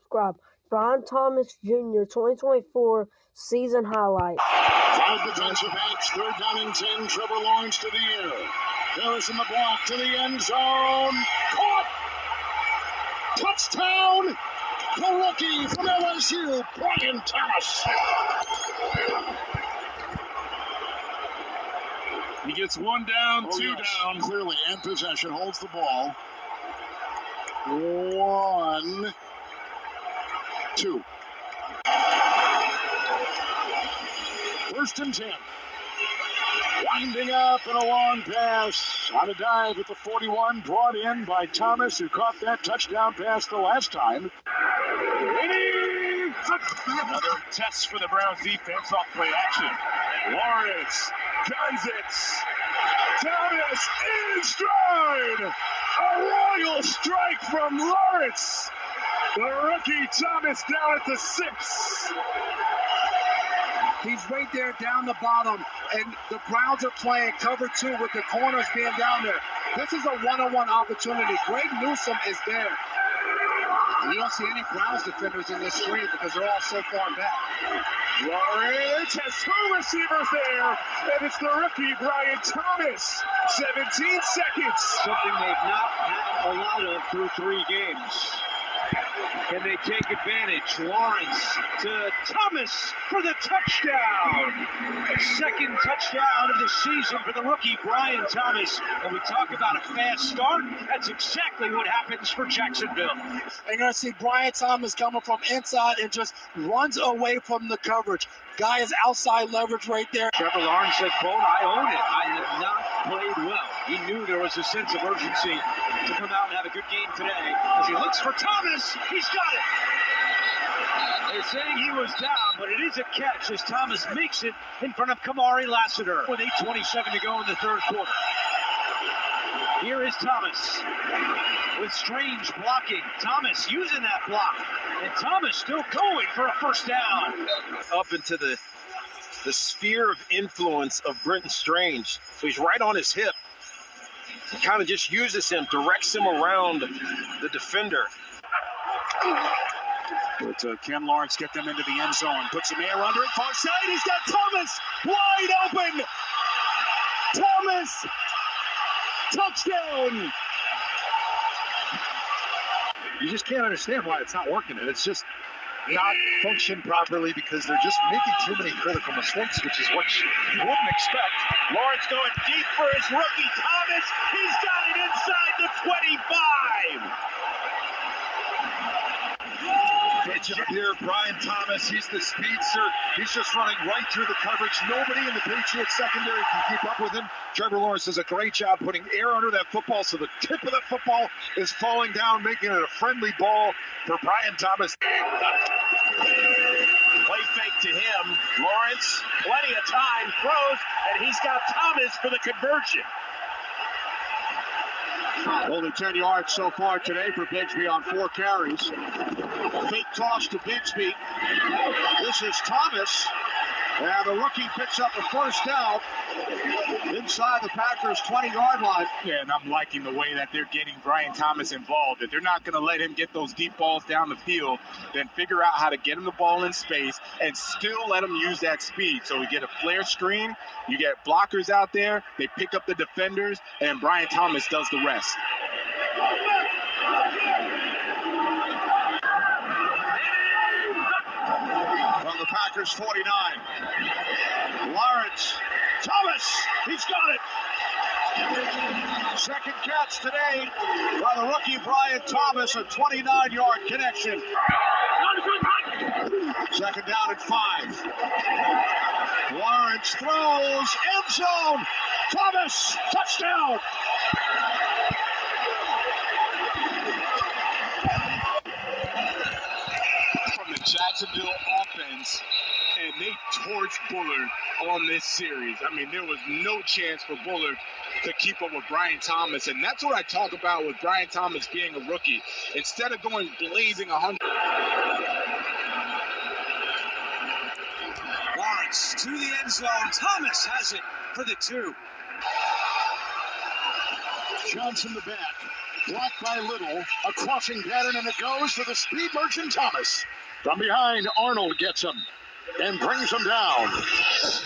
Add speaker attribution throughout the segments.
Speaker 1: subscribe. Brian Thomas Jr. 2024 season highlights.
Speaker 2: 5 defensive backs, 3rd down and 10. Trevor Lawrence to the air. Harris in the block to the end zone. Caught! Touchdown! The rookie from LSU, Brian Thomas.
Speaker 3: He gets 1 down, 2 down.
Speaker 2: Clearly in possession, holds the ball. 1, 2. 1st and 10. Winding up and a long pass on a dive at the 41, brought in by Thomas, who caught that touchdown pass the last time.
Speaker 3: Another test for the Browns defense off play action. Lawrence guns it. Thomas in stride. A royal strike from Lawrence. The rookie Thomas down at the 6.
Speaker 4: He's right there down the bottom, and the Browns are playing cover 2 with the corners being down there. This is a one-on-one opportunity. Greg Newsome is there. And you don't see any Browns defenders in this screen because they're all so far back.
Speaker 3: Lawrence has 2 receivers there, and it's the rookie Brian Thomas. 17 seconds.
Speaker 5: Something they've not had a lot of through 3 games. Can they take advantage? Lawrence to Thomas for the touchdown. 2nd touchdown of the season for the rookie Brian Thomas. And we talk about a fast start. That's exactly what happens for Jacksonville.
Speaker 4: And you're going to see Brian Thomas coming from inside and just runs away from the coverage. Guy is outside leverage right there.
Speaker 5: Trevor Lawrence said, quote, "I own it. I have not played well." He knew there was a sense of urgency to come out and have a good game today. As he looks for Thomas, he's got it. They're saying he was down, but it is a catch as Thomas makes it in front of Kamari Lassiter with 8:27 to go in the 3rd quarter. Here is Thomas with Strange blocking. Thomas using that block. And Thomas still going for a 1st down.
Speaker 6: Up into the sphere of influence of Brenton Strange. So he's right on his hip. He kind of just uses him, directs him around the defender.
Speaker 2: But Ken Lawrence get them into the end zone. Puts some air under it. Far side. He's got Thomas wide open. Thomas. Touchdown.
Speaker 7: You just can't understand why it's not working. And it's just not functioned properly because they're just making too many critical mistakes, which is what you wouldn't expect.
Speaker 5: Lawrence going deep for his rookie Thomas. He's got it inside the 25.
Speaker 7: Great job here, Brian Thomas. He's the speedster. He's just running right through the coverage. Nobody in the Patriots secondary can keep up with him. Trevor Lawrence does a great job putting air under that football, so the tip of that football is falling down, making it a friendly ball for Brian Thomas.
Speaker 5: Play fake to him. Lawrence, plenty of time, throws, and he's got Thomas for the conversion.
Speaker 2: Only 10 yards so far today for Bigsby on 4 carries. Fake toss to Bigsby. This is Thomas. And the rookie picks up the 1st down inside the Packers' 20-yard line.
Speaker 3: Yeah, and I'm liking the way that they're getting Brian Thomas involved. If they're not going to let him get those deep balls down the field, then figure out how to get him the ball in space and still let him use that speed. So we get a flare screen, you get blockers out there, they pick up the defenders, and Brian Thomas does the rest.
Speaker 2: From the Packers' 49. Lawrence. Thomas. He's got it. 2nd catch today by the rookie Brian Thomas, a 29-yard connection. 2nd down and 5. Lawrence throws. End zone. Thomas. Touchdown.
Speaker 3: Jacksonville offense, and they torched Bullard on this series. I mean, there was no chance for Bullard to keep up with Brian Thomas, and that's what I talk about with Brian Thomas being a rookie. Instead of going blazing 100.
Speaker 5: Lawrence to the end zone. Thomas has it for the 2.
Speaker 2: Johnson the back. Blocked by Little. A crossing pattern, and it goes for the speed merchant Thomas. From behind, Arnold gets him and brings him down.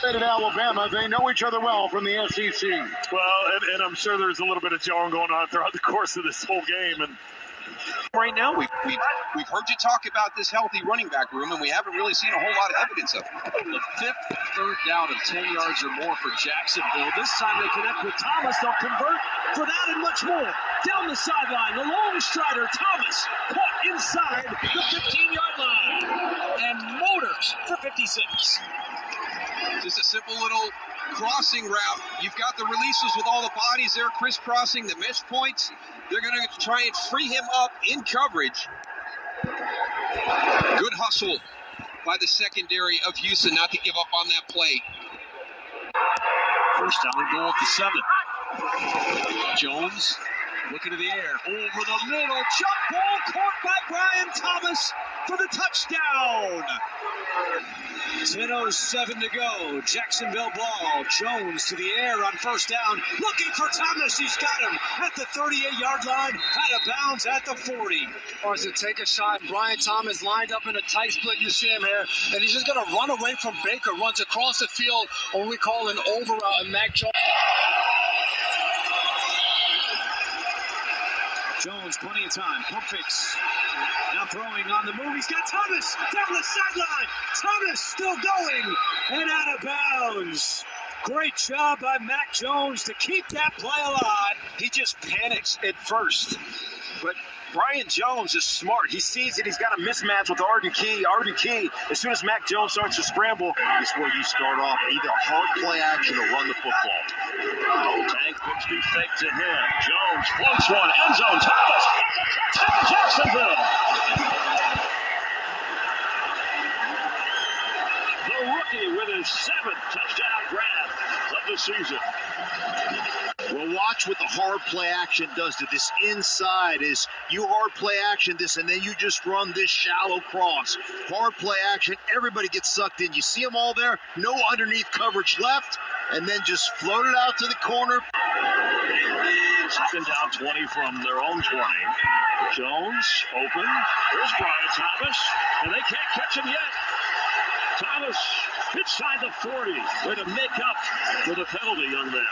Speaker 2: In Alabama, they know each other well from the SEC.
Speaker 8: Well, and I'm sure there's a little bit of jarring going on throughout the course of this whole game. And
Speaker 6: right now, we've heard you talk about this healthy running back room, and we haven't really seen a whole lot of evidence of it.
Speaker 5: The fifth third down of 10 yards or more for Jacksonville. This time they connect with Thomas. They'll convert for that and much more. Down the sideline, the long strider, Thomas, caught inside the 15-yard line and motors for 56.
Speaker 6: Just a simple little crossing route. You've got the releases with all the bodies there crisscrossing the mesh points. They're going to try and free him up in coverage. Good hustle by the secondary of Houston not to give up on that play.
Speaker 5: First down, goal at the 7. Jones looking to the air. Over the middle. Jump ball caught by Brian Thomas for the touchdown. 10:07 to go. Jacksonville ball. Jones to the air on first down. Looking for Thomas. He's got him at the 38-yard line. Out of bounds at the 40.
Speaker 4: Or to take a shot. Brian Thomas lined up in a tight split. You see him here. And he's just going to run away from Baker. Runs across the field. What we call an over route. And Mac Jones.
Speaker 5: Jones, plenty of time. Pump fakes. Now throwing on the move. He's got Thomas down the sideline. Thomas still going and out of bounds. Great job by Mac Jones to keep that play alive.
Speaker 6: He just panics at first. But Brian Jones is smart. He sees that he's got a mismatch with Arden Key. Arden Key, as soon as Mac Jones starts to scramble, is where you start off. Either hard play action or run the football.
Speaker 8: Tank Bixby fake to him. Jones floats one. End zone. Thomas. Touchdown Jacksonville. The rookie with his 7th touchdown grab of the season.
Speaker 2: Well, watch what the hard play action does to this inside is you hard play action this, and then you just run this shallow cross. Hard play action, everybody gets sucked in. You see them all there, no underneath coverage left, and then just float it out to the corner.
Speaker 8: Second down 20 from their own 20. Jones open. There's Brian Thomas, and they can't catch him yet. Thomas inside the 40. Way to make up for the penalty on that.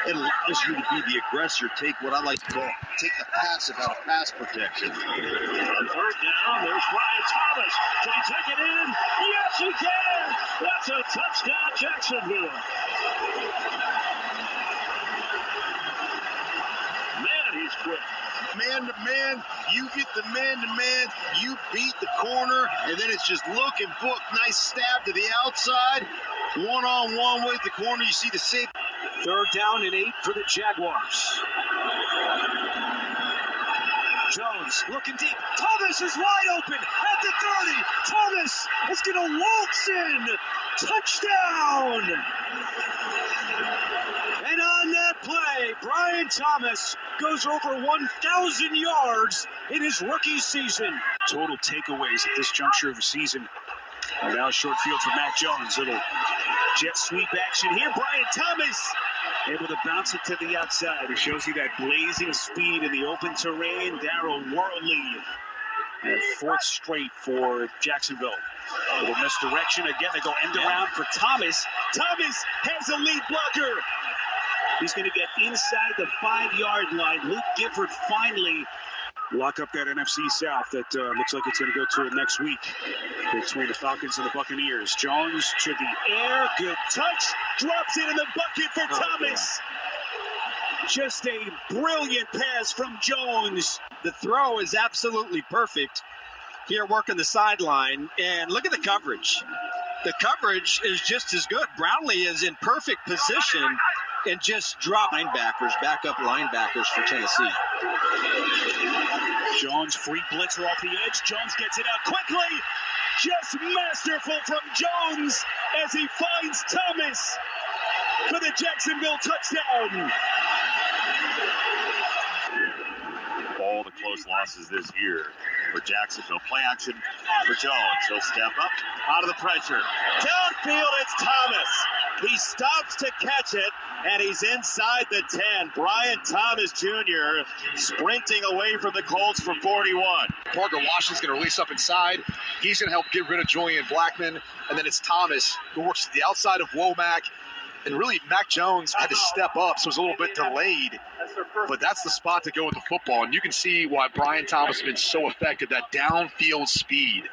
Speaker 2: It allows you to be the aggressor, take what I like to call, take the passive out of pass protection.
Speaker 8: On third down, there's Brian Thomas. Can he take it in? Yes, he can. That's a touchdown, Jacksonville. Man, he's quick.
Speaker 2: Man to man, you get the man to man, you beat the corner, and then it's just look and book. Nice stab to the outside. One-on-one with the corner. You see the safety.
Speaker 5: Third down and 8 for the Jaguars. Jones looking deep. Thomas is wide open at the 30. Thomas is going to waltz in. Touchdown. And on that play, Brian Thomas goes over 1,000 yards in his rookie season. Total takeaways at this juncture of the season. And now short field for Mac Jones. Little jet sweep action here. Brian Thomas able to bounce it to the outside. It shows you that blazing speed in the open terrain. Darrell Worley. And 4th straight for Jacksonville. Little misdirection. Again, they go end around for Thomas. Thomas has a lead blocker. He's going to get inside the 5-yard line. Luke Gifford finally lock up that NFC South that looks like it's going to go to it next week between the Falcons and the Buccaneers. Jones to the air. Good touch. Drops it in the bucket for Thomas. Just a brilliant pass from Jones.
Speaker 9: The throw is absolutely perfect. Here working the sideline. And look at the coverage. The coverage is just as good. Brownlee is in perfect position and just drop backup linebackers for Tennessee.
Speaker 5: Jones, free blitzer off the edge. Jones gets it out quickly. Just masterful from Jones as he finds Thomas for the Jacksonville touchdown.
Speaker 8: All the close losses this year for Jacksonville. Play action for Jones. He'll step up out of the pressure. Downfield, it's Thomas.
Speaker 10: He stops to catch it, and he's inside the 10. Brian Thomas Jr. sprinting away from the Colts for 41.
Speaker 7: Parker Washington's going to release up inside. He's going to help get rid of Julian Blackman. And then it's Thomas who works to the outside of Womack. And really, Mac Jones had to step up, so it was a little bit delayed. But that's the spot to go with the football. And you can see why Brian Thomas has been so effective, that downfield speed.